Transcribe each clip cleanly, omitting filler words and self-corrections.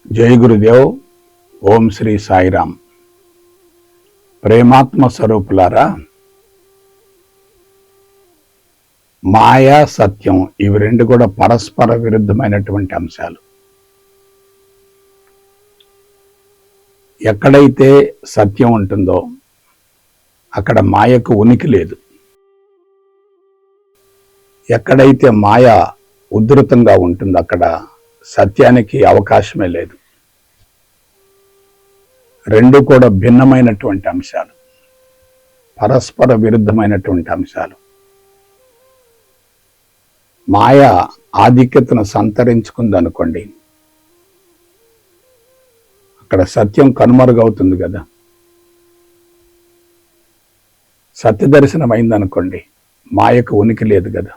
జై గురుదేవ్. ఓం శ్రీ సాయిరామ్. ప్రేమాత్మ స్వరూపులారా, మాయా సత్యం ఇవి రెండు కూడా పరస్పర విరుద్ధమైనటువంటి అంశాలు. ఎక్కడైతే సత్యం ఉంటుందో అక్కడ మాయకు ఉనికి లేదు. ఎక్కడైతే మాయ ఉధృతంగా ఉంటుందో అక్కడ సత్యానికి అవకాశమే లేదు. రెండు కూడా భిన్నమైనటువంటి అంశాలు, పరస్పర విరుద్ధమైనటువంటి అంశాలు. మాయ ఆధిక్యతను సంతరించుకుందనుకోండి, అక్కడ సత్యం కనుమరుగవుతుంది కదా. సత్య దర్శనం అయిందనుకోండి, మాయకు ఉనికి లేదు కదా.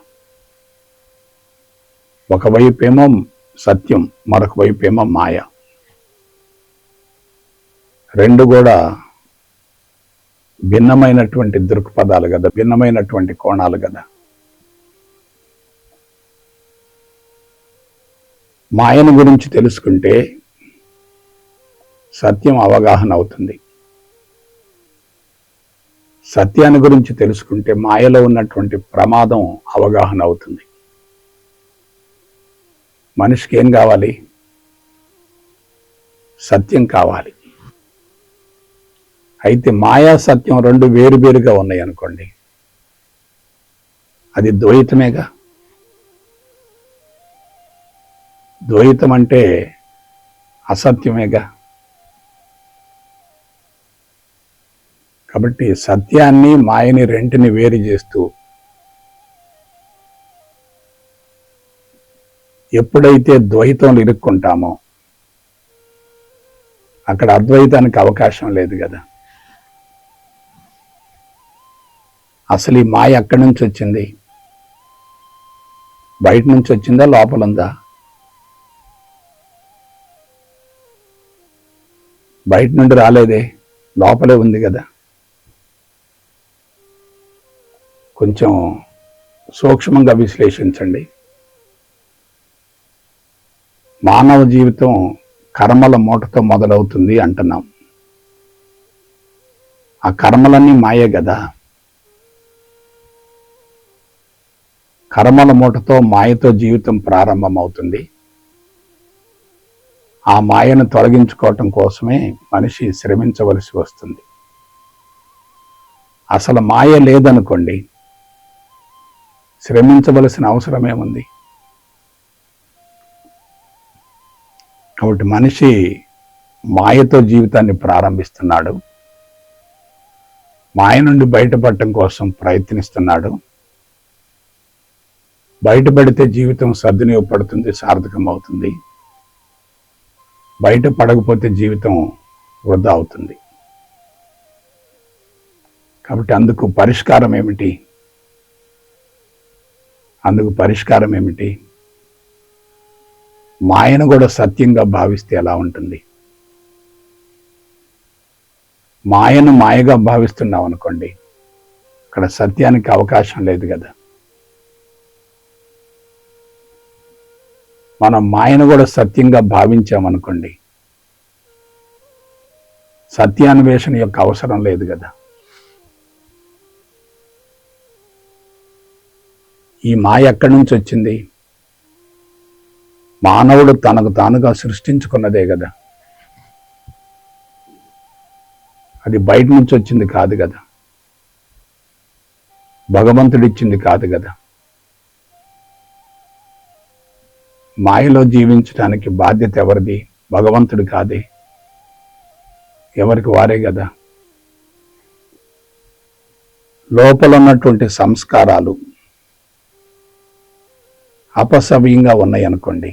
ఒకవైపేమో సత్యం, మరొక వైపేమో మాయ. రెండు కూడా భిన్నమైనటువంటి దృక్పథాలు కదా, భిన్నమైనటువంటి కోణాలు కదా. మాయను గురించి తెలుసుకుంటే సత్యం అవగాహన అవుతుంది. సత్యాన్ని గురించి తెలుసుకుంటే మాయలో ఉన్నటువంటి ప్రమాదం అవగాహన అవుతుంది. మనిషికి ఏం కావాలి? సత్యం కావాలి. అయితే మాయా సత్యం రెండు వేరువేరుగా ఉన్నాయి అనుకోండి, అది ద్వైతమేగా. ద్వైతం అంటే అసత్యమేగా. కాబట్టి సత్యాన్ని మాయని రెంటిని వేరు చేస్తూ ఎప్పుడైతే ద్వైతంలో ఇరుక్కుంటామో అక్కడ అద్వైతానికి అవకాశం లేదు కదా. అసలు ఈ మాయ ఎక్కడి నుంచి వచ్చింది? బయట నుంచి వచ్చిందా, లోపల ఉందా? బయట నుండి రాలేదే, లోపలే ఉంది కదా. కొంచెం సూక్ష్మంగా విశ్లేషించండి. మానవ జీవితం కర్మల మూటతో మొదలవుతుంది అంటున్నాం. ఆ కర్మలన్నీ మాయే కదా. కర్మల మూటతో, మాయతో జీవితం ప్రారంభమవుతుంది. ఆ మాయను తొలగించుకోవటం కోసమే మనిషి శ్రమించవలసి వస్తుంది. అసలు మాయ లేదనుకోండి, శ్రమించవలసిన అవసరం ఏముంది? కాబట్టి మనిషి మాయతో జీవితాన్ని ప్రారంభిస్తున్నాడు. మాయ నుండి బయటపడటం కోసం ప్రయత్నిస్తున్నాడు. బయటపడితే జీవితం సద్వినియోగపడుతుంది, సార్థకం అవుతుంది. బయటపడకపోతే జీవితం వృధా అవుతుంది. కాబట్టి అందుకు పరిష్కారం ఏమిటి? మాయను కూడా సత్యంగా భావిస్తే ఎలా ఉంటుంది? మాయను మాయగా భావిస్తున్నాం అనుకోండి, అక్కడ సత్యానికి అవకాశం లేదు కదా. మనం మాయను కూడా సత్యంగా భావించామనుకోండి, సత్యాన్వేషణ యొక్క అవసరం లేదు కదా. ఈ మాయ ఎక్కడి నుంచి వచ్చింది? మానవుడు తనకు తానుగా సృష్టించుకున్నదే కదా. అది బయట నుంచి వచ్చింది కాదు కదా, భగవంతుడిచ్చింది కాదు కదా. మాయలో జీవించడానికి బాధ్యత ఎవరిది? భగవంతుడు కాదే, ఎవరికి వారే కదా. లోపల ఉన్నటువంటి సంస్కారాలు అపసవ్యంగా ఉన్నాయి అనుకోండి,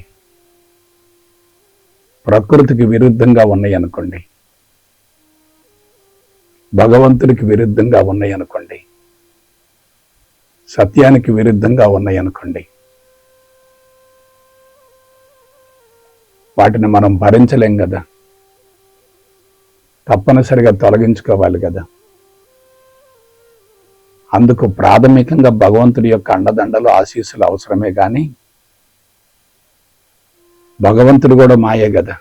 ప్రకృతికి విరుద్ధంగా ఉన్నాయి అనుకోండి, భగవంతుడికి విరుద్ధంగా ఉన్నాయి అనుకోండి, సత్యానికి విరుద్ధంగా ఉన్నాయి అనుకోండి, వాటిని మనం భరించలేం కదా. తప్పనిసరిగా తొలగించుకోవాలి కదా. అందుకు ప్రాథమికంగా భగవంతుడి యొక్క అండదండలు, ఆశీస్సులు అవసరమే కానీ భగవంతుడు కూడా మాయే కదా.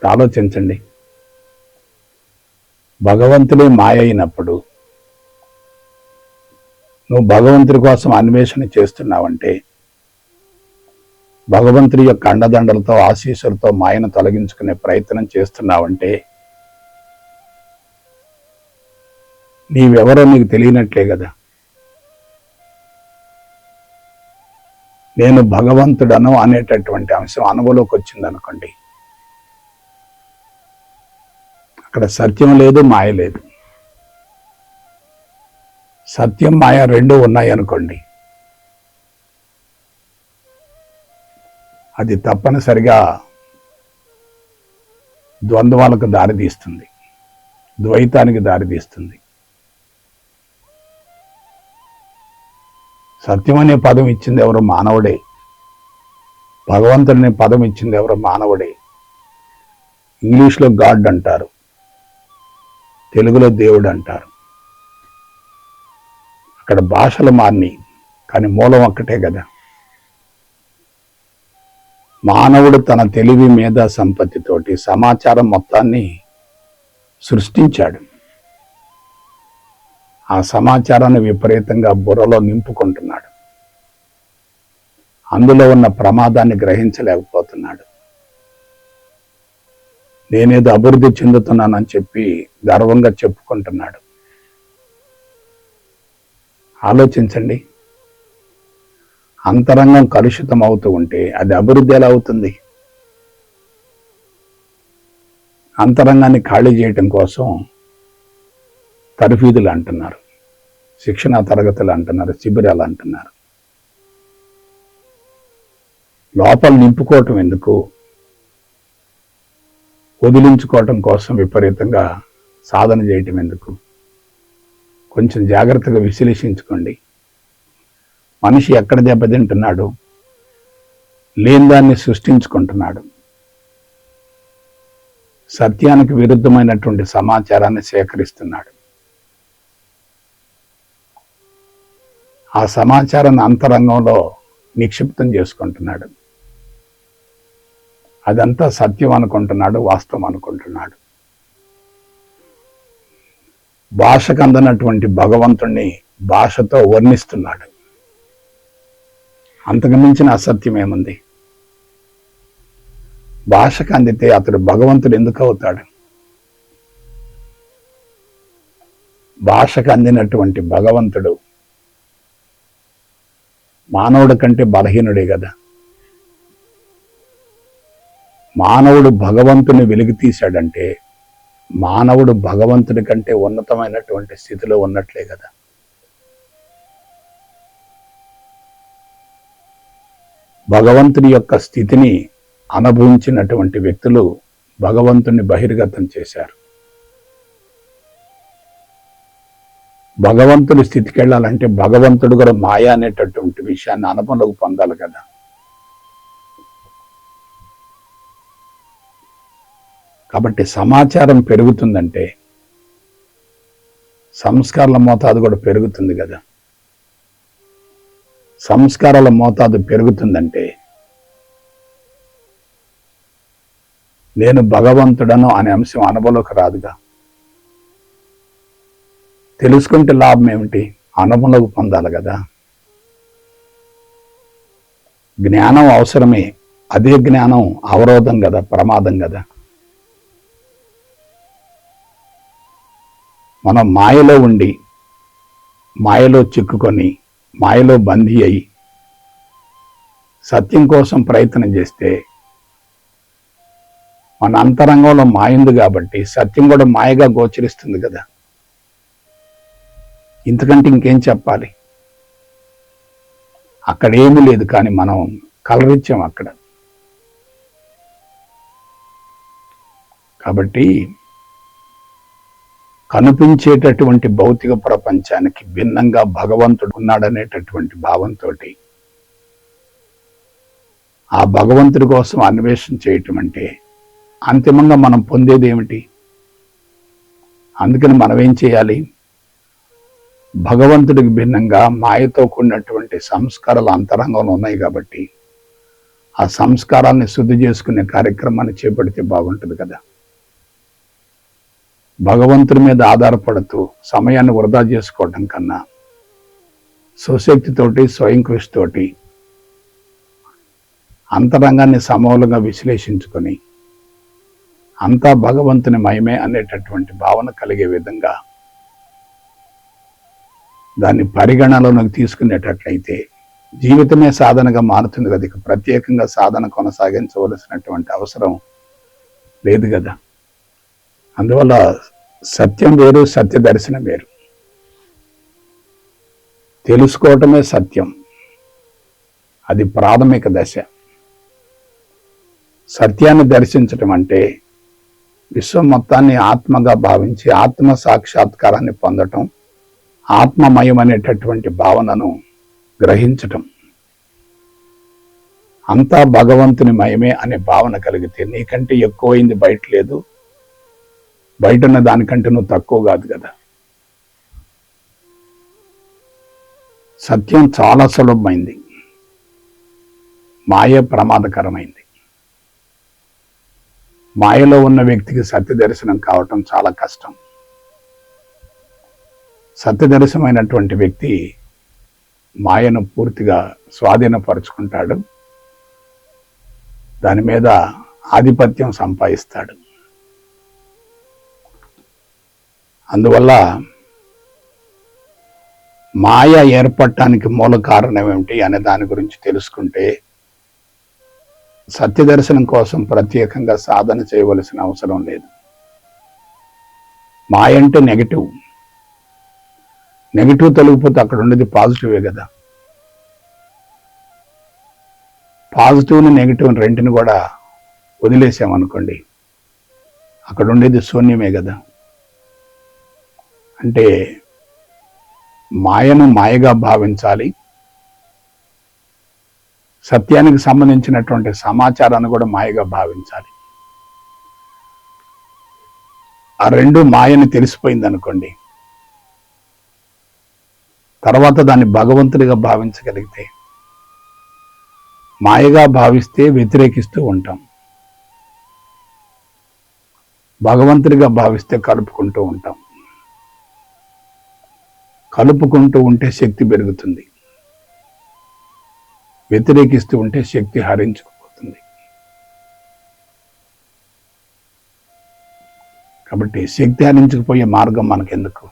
ఇప్పుడు ఆలోచించండి, భగవంతుడే మాయ అయినప్పుడు నువ్వు భగవంతుడి కోసం అన్వేషణ చేస్తున్నావంటే, భగవంతుడి యొక్క అండదండలతో ఆశీస్సులతో మాయను తొలగించుకునే ప్రయత్నం చేస్తున్నావంటే నీవెవరో నీకు తెలియనట్లే కదా. నేను భగవంతుడను అనేటటువంటి అంశం అనుభవంలోకి వచ్చింది అనుకోండి, అక్కడ సత్యం లేదు, మాయ లేదు. సత్యం మాయ రెండు ఉన్నాయి అనుకోండి, అది తప్పనిసరిగా ద్వంద్వాలకు దారితీస్తుంది, ద్వైతానికి దారితీస్తుంది. సత్యం అనే పదం ఇచ్చింది ఎవరు? మానవుడే. భగవంతుడనే పదం ఇచ్చింది ఎవరు? మానవుడే. ఇంగ్లీష్లో గాడ్ అంటారు, తెలుగులో దేవుడు అంటారు. అక్కడ భాషలు మారినాయి, కానీ మూలం ఒక్కటే కదా. మానవుడు తన తెలివి మీద సంపత్తితోటి సమాచారం మొత్తాన్ని సృష్టించాడు. ఆ సమాచారాన్ని విపరీతంగా బుర్రలో నింపుకుంటున్నాడు. అందులో ఉన్న ప్రమాదాన్ని గ్రహించలేకపోతున్నాడు. నేనేదో అభివృద్ధి చెందుతున్నానని చెప్పి గర్వంగా చెప్పుకుంటున్నాడు. ఆలోచించండి, అంతరంగం కలుషితం అవుతూ ఉంటే అది అభివృద్ధి ఎలా అవుతుంది? అంతరంగాన్ని ఖాళీ చేయటం కోసం తర్ఫీదులు అంటున్నారు, శిక్షణా తరగతులు అంటున్నారు, శిబిరాలు అంటున్నారు. లోపల నింపుకోవటం ఎందుకు? వదిలించుకోవటం కోసం విపరీతంగా సాధన చేయటం ఎందుకు? కొంచెం జాగ్రత్తగా విశ్లేషించుకోండి. మనిషి ఎక్కడ దెబ్బతింటున్నాడు? లేని దాన్ని సృష్టించుకుంటున్నాడు. సత్యానికి విరుద్ధమైనటువంటి సమాచారాన్ని సేకరిస్తున్నాడు. ఆ సమాచారాన్ని అంతరంగంలో నిక్షిప్తం చేసుకుంటున్నాడు. అదంతా సత్యం అనుకుంటున్నాడు, వాస్తవం అనుకుంటున్నాడు. భాషకు అందనటువంటి భగవంతుణ్ణి భాషతో వర్ణిస్తున్నాడు. అంతకు మించిన అసత్యం ఏముంది? భాషకు అందితే అతడు భగవంతుడు ఎందుకు అవుతాడు? భాషకు అందినటువంటి భగవంతుడు మానవుడి కంటే బలహీనుడే కదా. మానవుడు భగవంతుని వెలికి తీశాడంటే మానవుడు భగవంతుడి కంటే ఉన్నతమైనటువంటి స్థితిలో ఉన్నట్లే కదా. భగవంతుని యొక్క స్థితిని అనుభవించినటువంటి వ్యక్తులు భగవంతుని బహిర్గతం చేశారు. భగవంతుడి స్థితికి వెళ్ళాలంటే భగవంతుడు కూడా మాయ అనేటటువంటి విషయాన్ని అనుభవంలోకి పొందాలి కదా. కాబట్టి సమాచారం పెరుగుతుందంటే సంస్కారాల మోతాదు కూడా పెరుగుతుంది కదా. సంస్కారాల మోతాదు పెరుగుతుందంటే నేను భగవంతుడను అనే అంశం అనుభవంలోకి రాదుగా. తెలుసుకుంటే లాభం ఏమిటి? అనుభవంలోకి పొందాలి కదా. జ్ఞానం అవసరమే, అదే జ్ఞానం అవరోధం కదా, ప్రమాదం కదా. మనం మాయలో ఉండి మాయలో చిక్కుకొని మాయలో బందీ అయి సత్యం కోసం ప్రయత్నం చేస్తే మన అంతరంగంలో మాయ ఉంది కాబట్టి సత్యం కూడా మాయగా గోచరిస్తుంది కదా. ఇంతకంటే ఇంకేం చెప్పాలి? అక్కడ ఏమీ లేదు, కానీ మనం కలరిచ్చాం అక్కడ. కాబట్టి కనిపించేటటువంటి భౌతిక ప్రపంచానికి భిన్నంగా భగవంతుడు ఉన్నాడనేటటువంటి భావంతో ఆ భగవంతుడి కోసం అన్వేషణ చేయటం అంటే అంతిమంగా మనం పొందేది ఏమిటి? అందుకని మనం ఏం చేయాలి? భగవంతుడికి భిన్నంగా మాయతో కూడినటువంటి సంస్కారాలు అంతరంగంలో ఉన్నాయి కాబట్టి ఆ సంస్కారాన్ని శుద్ధి చేసుకునే కార్యక్రమాన్ని చేపడితే బాగుంటుంది కదా. భగవంతుడి మీద ఆధారపడుతూ సమయాన్ని వృధా చేసుకోవటం కన్నా స్వశక్తితోటి, స్వయం కృషితోటి అంతరంగాన్ని సమూలంగా విశ్లేషించుకొని అంతా భగవంతుని మహిమే అనేటటువంటి భావన కలిగే విధంగా దాన్ని పరిగణలోకి తీసుకునేటట్లయితే జీవితమే సాధనగా మారుతుంది కదా. ఇక ప్రత్యేకంగా సాధన కొనసాగించవలసినటువంటి అవసరం లేదు కదా. అందువల్ల సత్యం వేరు, సత్య దర్శనం వేరు. తెలుసుకోవటమే సత్యం, అది ప్రాథమిక దశ. సత్యాన్ని దర్శించటం అంటే విశ్వం మొత్తాన్ని ఆత్మగా భావించి ఆత్మ సాక్షాత్కారాన్ని పొందటం, ఆత్మమయం అనేటటువంటి భావనను గ్రహించటం. అంతా భగవంతుని మయమే అనే భావన కలిగితే నీకంటే ఎక్కువైంది బయట లేదు, బయట ఉన్న దానికంటే నువ్వు తక్కువ కాదు కదా. సత్యం చాలా సులభమైంది, మాయ ప్రమాదకరమైంది. మాయలో ఉన్న వ్యక్తికి సత్య దర్శనం కావటం చాలా కష్టం. సత్య దర్శనమైనటువంటి వ్యక్తి మాయను పూర్తిగా స్వాధీనపరుచుకుంటాడు, దాని మీద ఆధిపత్యం సంపాదిస్తాడు. అందువల్ల మాయ ఏర్పడటానికి మూల కారణం ఏమిటి అనే దాని గురించి తెలుసుకుంటే సత్య దర్శనం కోసం ప్రత్యేకంగా సాధన చేయవలసిన అవసరం లేదు. మాయ అంటే నెగటివ్ తొలగిపోతే అక్కడ ఉండేది పాజిటివే కదా. పాజిటివ్ని నెగిటివ్ని రెంటిని కూడా వదిలేసామనుకోండి, అక్కడ ఉండేది శూన్యమే కదా. అంటే మాయను మాయగా భావించాలి, సత్యానికి సంబంధించినటువంటి సమాచారాన్ని కూడా మాయగా భావించాలి. ఆ రెండు మాయని తెలిసిపోయింది అనుకోండి, తర్వాత దాన్ని భగవంతుడిగా భావించగలిగితే, మాయగా భావిస్తే వ్యతిరేకిస్తూ ఉంటాం, భగవంతుడిగా భావిస్తే కలుపుకుంటూ ఉంటాం. కలుపుకుంటూ ఉంటే శక్తి పెరుగుతుంది, వ్యతిరేకిస్తూ ఉంటే శక్తి హరించుకుపోతుంది. కాబట్టి శక్తి హరించుకుపోయే మార్గం మనకెందుకు?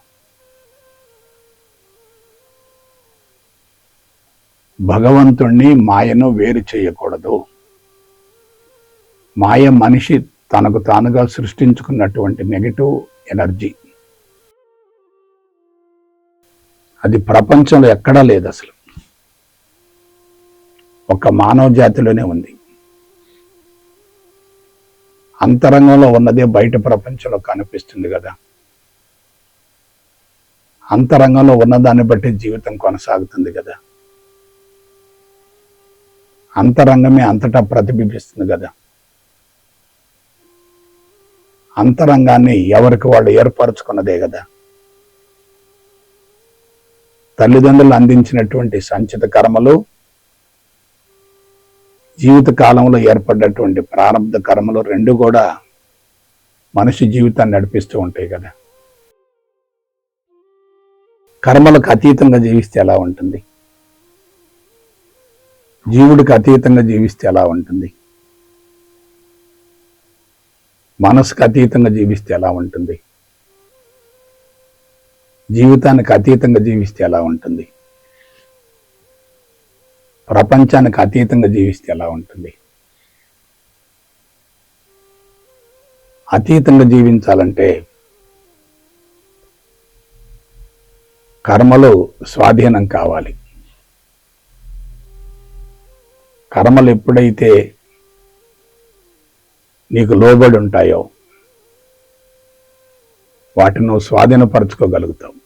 భగవంతుణ్ణి మాయను వేరు చేయకూడదు. మాయ మనిషి తనకు తానుగా సృష్టించుకున్నటువంటి నెగటివ్ ఎనర్జీ. అది ప్రపంచంలో ఎక్కడా లేదు, అసలు ఒక మానవ జాతిలోనే ఉంది. అంతరంగంలో ఉన్నదే బయట ప్రపంచంలో కనిపిస్తుంది కదా. అంతరంగంలో ఉన్నదాన్ని బట్టి జీవితం కొనసాగుతుంది కదా. అంతరంగమే అంతటా ప్రతిబింబిస్తుంది కదా. అంతరంగాన్ని ఎవరికి వాళ్ళు ఏర్పరచుకున్నదే కదా. తల్లిదండ్రులు అందించినటువంటి సంచిత కర్మలు, జీవిత కాలంలో ఏర్పడ్డటువంటి ప్రారంభ కర్మలు రెండు కూడా మనిషి జీవితాన్ని నడిపిస్తూ ఉంటాయి కదా. కర్మలకు అతీతంగా జీవిస్తే ఎలా ఉంటుంది? జీవుడికి అతీతంగా జీవిస్తే ఎలా ఉంటుంది? మనసుకు అతీతంగా జీవిస్తే ఎలా ఉంటుంది? జీవితానికి అతీతంగా జీవిస్తే ఎలా ఉంటుంది? ప్రపంచానికి అతీతంగా జీవిస్తే ఎలా ఉంటుంది? అతీతంగా జీవించాలంటే కర్మలు స్వాధీనం కావాలి. కర్మలు ఎప్పుడైతే నీకు లోబడి ఉంటాయో వాటిని నువ్వు స్వాధీనపరచుకోగలుగుతావు.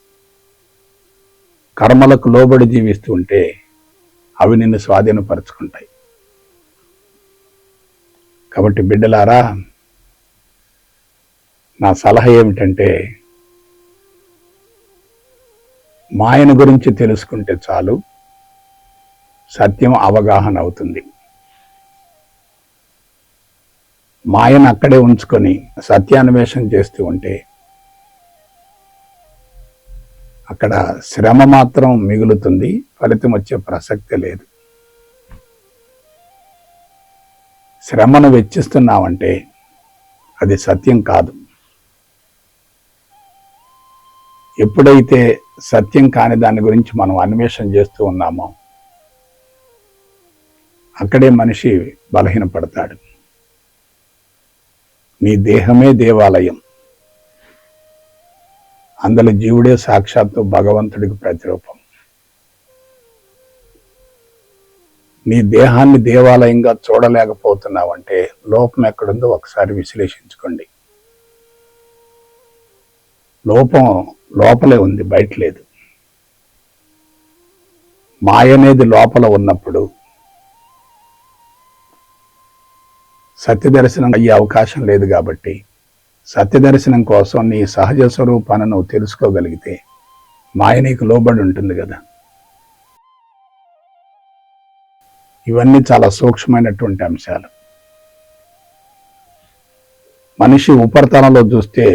కర్మలకు లోబడి జీవిస్తూ ఉంటే అవి నిన్ను స్వాధీనపరచుకుంటాయి. కాబట్టి బిడ్డలారా, నా సలహా ఏమిటంటే, మాయను గురించి తెలుసుకుంటే చాలు, సత్యం అవగాహన అవుతుంది. మాయను అక్కడే ఉంచుకొని సత్యాన్వేషణ చేస్తూ ఉంటే అక్కడ శ్రమ మాత్రం మిగులుతుంది, ఫలితం వచ్చే ప్రసక్తే లేదు. శ్రమను వెచ్చిస్తున్నామంటే అది సత్యం కాదు. ఎప్పుడైతే సత్యం కాని దాని గురించి మనం అన్వేషణ చేస్తూ ఉన్నామో అక్కడే మనిషి బలహీనపడతాడు. నీ దేహమే దేవాలయం, అందులో జీవుడే సాక్షాత్తు భగవంతుడికి ప్రతిరూపం. నీ దేహాన్ని దేవాలయంగా చూడలేకపోతున్నావంటే లోపం ఎక్కడుందో ఒకసారి విశ్లేషించుకోండి. లోపం లోపలే ఉంది, బయట లేదు. మాయ అనేది లోపల ఉన్నప్పుడు సత్యదర్శనం అయ్యే అవకాశం లేదు. కాబట్టి సత్యదర్శనం కోసం నీ సహజ స్వరూపాన్ని నువ్వు తెలుసుకోగలిగితే మాయ నీకు లోబడి ఉంటుంది కదా. ఇవన్నీ చాలా సూక్ష్మమైనటువంటి అంశాలు. మనిషి ఉపరితలంలో చూస్తే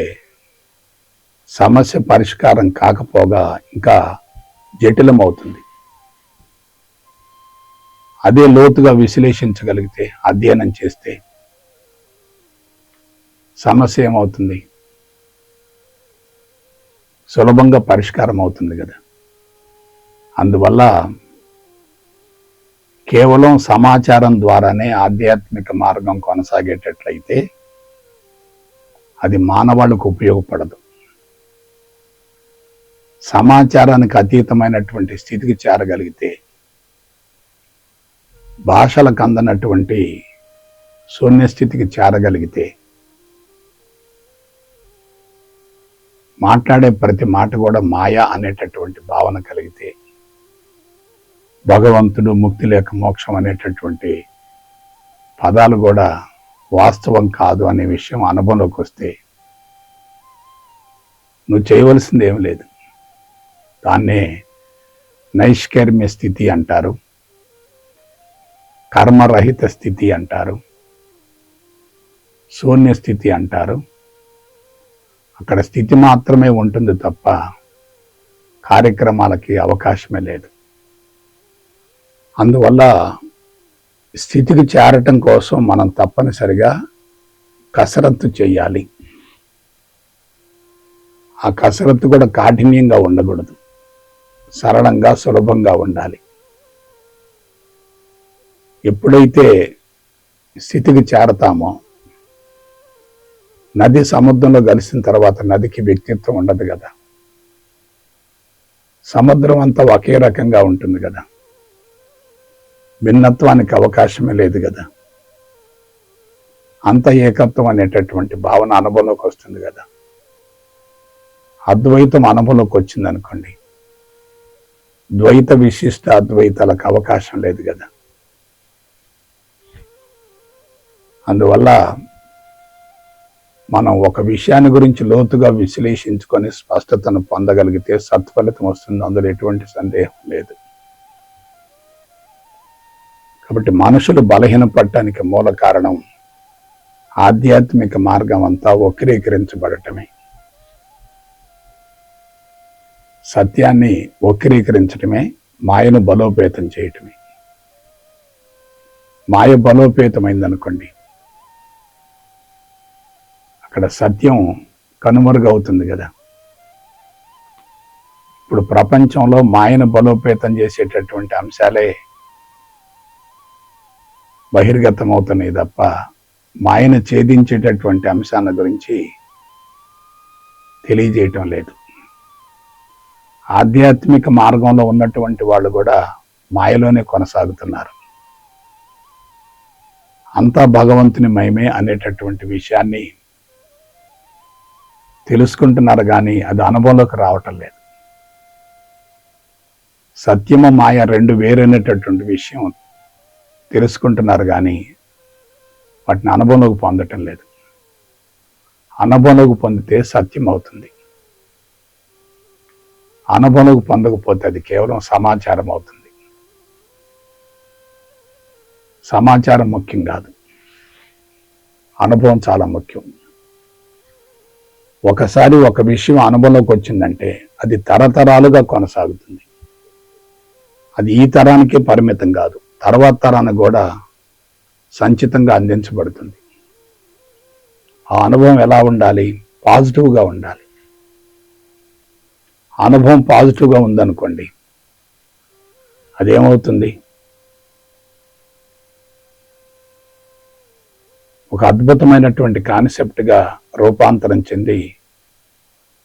సమస్య పరిష్కారం కాకపోగా ఇంకా జటిలమవుతుంది. అదే లోతుగా విశ్లేషించగలిగితే, అధ్యయనం చేస్తే సమస్య ఏమవుతుంది? సులభంగా పరిష్కారం అవుతుంది కదా. అందువల్ల కేవలం సమాచారం ద్వారానే ఆధ్యాత్మిక మార్గం కొనసాగేటట్లయితే అది మానవాళికి ఉపయోగపడదు. సమాచారానికి అతీతమైనటువంటి స్థితికి చేరగలిగితే, భాషలకు అందనటువంటి శూన్యస్థితికి చేరగలిగితే, మాట్లాడే ప్రతి మాట కూడా మాయా అనేటటువంటి భావన కలిగితే, భగవంతుడు, ముక్తి లేక మోక్షం అనేటటువంటి పదాలు కూడా వాస్తవం కాదు అనే విషయం అనుభవంలోకి వస్తే నువ్వు చేయవలసింది ఏం లేదు. దాన్నే నైష్కర్మ్య స్థితి అంటారు, కర్మరహిత స్థితి అంటారు, శూన్య స్థితి అంటారు. అక్కడ స్థితి మాత్రమే ఉంటుంది తప్ప కార్యక్రమాలకి అవకాశమే లేదు. అందువల్ల స్థితికి చేరటం కోసం మనం తప్పనిసరిగా కసరత్తు చేయాలి. ఆ కసరత్తు కూడా కాఠిన్యంగా ఉండకూడదు, సరళంగా సులభంగా ఉండాలి. ఎప్పుడైతే స్థితికి చేరతామో, నది సముద్రంలో కలిసిన తర్వాత నదికి వ్యక్తిత్వం ఉండదు కదా. సముద్రం అంతా ఒకే రకంగా ఉంటుంది కదా, భిన్నత్వానికి అవకాశమే లేదు కదా. అంత ఏకత్వం అనేటటువంటి భావన అనుభవంలోకి వస్తుంది కదా. అద్వైతం అనుభవంలోకి వచ్చింది అనుకోండి, ద్వైత విశిష్ట అద్వైతాలకు అవకాశం లేదు కదా. అందువల్ల మనం ఒక విషయాన్ని గురించి లోతుగా విశ్లేషించుకొని స్పష్టతను పొందగలిగితే సత్ఫలితం వస్తుంది, అందులో ఎటువంటి సందేహం లేదు. కాబట్టి మనుషులు బలహీనపడటానికి మూల కారణం ఆధ్యాత్మిక మార్గం అంతా వక్రీకరించబడటమే. సత్యాన్ని వక్రీకరించటమే, మాయను బలోపేతం చేయటమే. మాయ బలోపేతమైందనుకోండి, అక్కడ సత్యం కనుమరుగవుతుంది కదా. ఇప్పుడు ప్రపంచంలో మాయను బలోపేతం చేసేటటువంటి అంశాలే బహిర్గతం అవుతున్నాయి తప్ప మాయను ఛేదించేటటువంటి అంశాల గురించి తెలియజేయటం లేదు. ఆధ్యాత్మిక మార్గంలో ఉన్నటువంటి వాళ్ళు కూడా మాయలోనే కొనసాగుతున్నారు. అంతా భగవంతుని మహిమే అనేటటువంటి విషయాన్ని తెలుసుకుంటున్నారు కానీ అది అనుభవంలోకి రావటం లేదు. సత్యము మాయ రెండు వేరైనటువంటి విషయం తెలుసుకుంటున్నారు కానీ వాటిని అనుభవంలోకి పొందటం లేదు. అనుభవంలోకి పొందితే సత్యం అవుతుంది, అనుభవంలోకి పొందకపోతే అది కేవలం సమాచారం అవుతుంది. సమాచారం ముఖ్యం కాదు, అనుభవం చాలా ముఖ్యం. ఒకసారి ఒక విషయం అనుభవంలోకి వచ్చిందంటే అది తరతరాలుగా కొనసాగుతుంది. అది ఈ తరానికే పరిమితం కాదు, తర్వాత తరానికి కూడా సంచితంగా అందించబడుతుంది. ఆ అనుభవం ఎలా ఉండాలి? పాజిటివ్గా ఉండాలి. అనుభవం పాజిటివ్గా ఉందనుకోండి, అదేమవుతుంది? ఒక అద్భుతమైనటువంటి కాన్సెప్ట్గా రూపాంతరం చెంది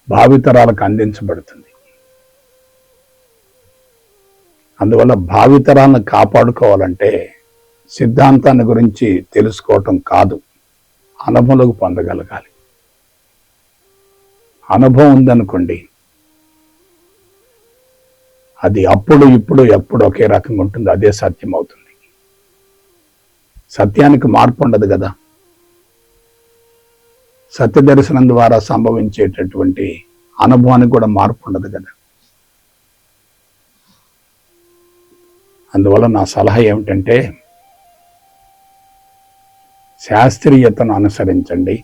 భావితరాలకు అందించబడుతుంది. అందువల్ల భావితరాలను కాపాడుకోవాలంటే సిద్ధాంతాన్ని గురించి తెలుసుకోవటం కాదు, అనుభవంలోకి పొందగలగాలి. అనుభవం ఉందనుకోండి, అది అప్పుడు ఇప్పుడు ఎప్పుడు ఒకే రకంగా ఉంటుంది, అదే సత్యం అవుతుంది. సత్యానికి మార్పు ఉండదు కదా. సత్య దర్శనం ద్వారా సంభవించేటటువంటి అనుభవానికి కూడా మార్పు ఉండదు కదా. అందువల్ల నా సలహా ఏమిటంటే, శాస్త్రీయతను అనుసరించండి,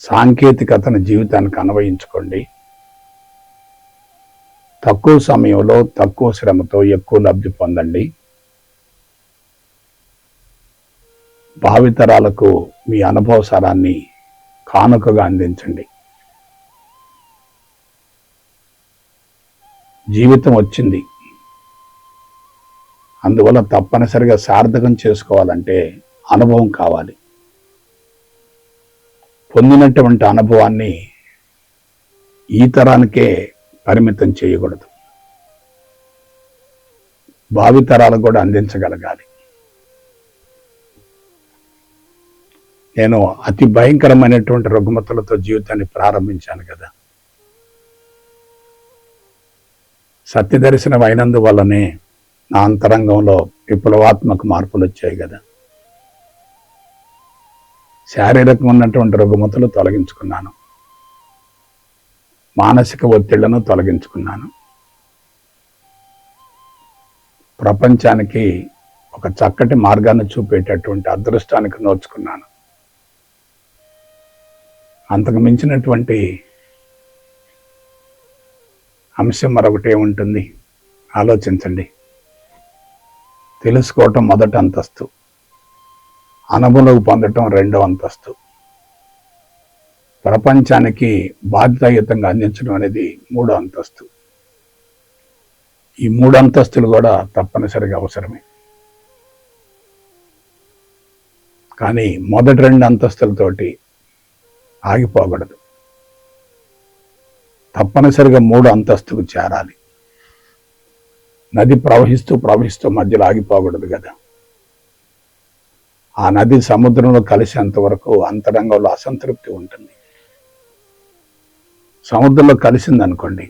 సాంకేతికతను జీవితానికి అన్వయించుకోండి, తక్కువ సమయంలో తక్కువ శ్రమతో ఎక్కువ లబ్ధి పొందండి, భావితరాలకు మీ అనుభవ సారాన్ని కానుకగా అందించండి. జీవితం వచ్చింది, అందువల్ల తప్పనిసరిగా సార్థకం చేసుకోవాలంటే అనుభవం కావాలి. పొందినటువంటి అనుభవాన్ని ఈ తరానికే పరిమితం చేయకూడదు, భావితరాలకు కూడా అందించగలగాలి. నేను అతి భయంకరమైనటువంటి రుగ్మతలతో జీవితాన్ని ప్రారంభించాను కదా. సత్య దర్శనం అయినందువల్లనే నా అంతరంగంలో విప్లవాత్మక మార్పులు వచ్చాయి కదా. శారీరకంగా ఉన్నటువంటి రుగ్మతలు తొలగించుకున్నాను, మానసిక ఒత్తిళ్లను తొలగించుకున్నాను, ప్రపంచానికి ఒక చక్కటి మార్గాన్ని చూపేటటువంటి అదృష్టానికి నోచుకున్నాను. అంతకు మించినటువంటి అంశం మరొకటే ఉంటుంది. ఆలోచించండి. తెలుసుకోవటం మొదటి అంతస్తు, అనుభవంలోకి పొందటం రెండవ అంతస్తు, ప్రపంచానికి బాధ్యతాయుతంగా అందించడం అనేది మూడో అంతస్తు. ఈ మూడు అంతస్తులు కూడా తప్పనిసరిగా అవసరమే. కానీ మొదటి రెండు అంతస్తులతోటి ఆగిపోకూడదు, తప్పనిసరిగా మూడు అంతస్తుకు చేరాలి. నది ప్రవహిస్తూ ప్రవహిస్తూ మధ్యలో ఆగిపోకూడదు కదా. ఆ నది సముద్రంలో కలిసేంత వరకు అంతరంగంలో అసంతృప్తి ఉంటుంది. సముద్రంలో కలిసిందనుకోండి,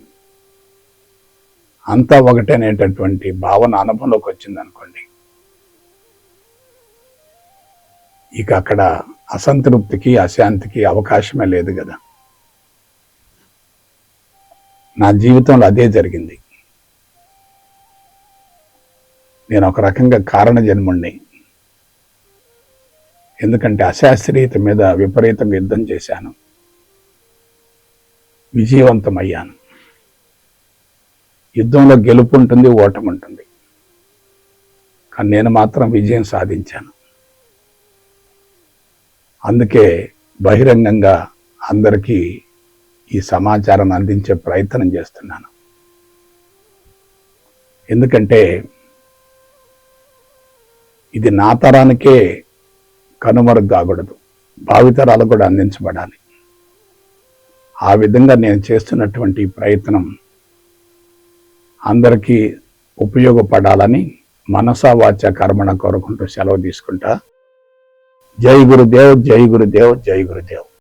అంతా ఒకటేనేటటువంటి భావన అనుభవంలోకి వచ్చిందనుకోండి, ఇక అక్కడ అసంతృప్తికి అశాంతికి అవకాశమే లేదు కదా. నా జీవితంలో అదే జరిగింది. నేను ఒక రకంగా కారణ జన్ముణ్ణి. ఎందుకంటే అశాస్త్రీయత మీద విపరీతంగా యుద్ధం చేశాను, విజయవంతమయ్యాను. యుద్ధంలో గెలుపు ఉంటుంది, ఓటమి ఉంటుంది, కానీ నేను మాత్రం విజయం సాధించాను. అందుకే బహిరంగంగా అందరికీ ఈ సమాచారాన్ని అందించే ప్రయత్నం చేస్తున్నాను. ఎందుకంటే ఇది నా తరానికే కనుమరుగు కాకూడదు, భావితరాలకు కూడా అందించబడాలి. ఆ విధంగా నేను చేస్తున్నటువంటి ప్రయత్నం అందరికీ ఉపయోగపడాలని మనసా వాచ కర్మణ కోరుకుంటూ సెలవు తీసుకుంటా. జై గురుదేవ్, జై గురుదేవ్, జై గురుదేవ్.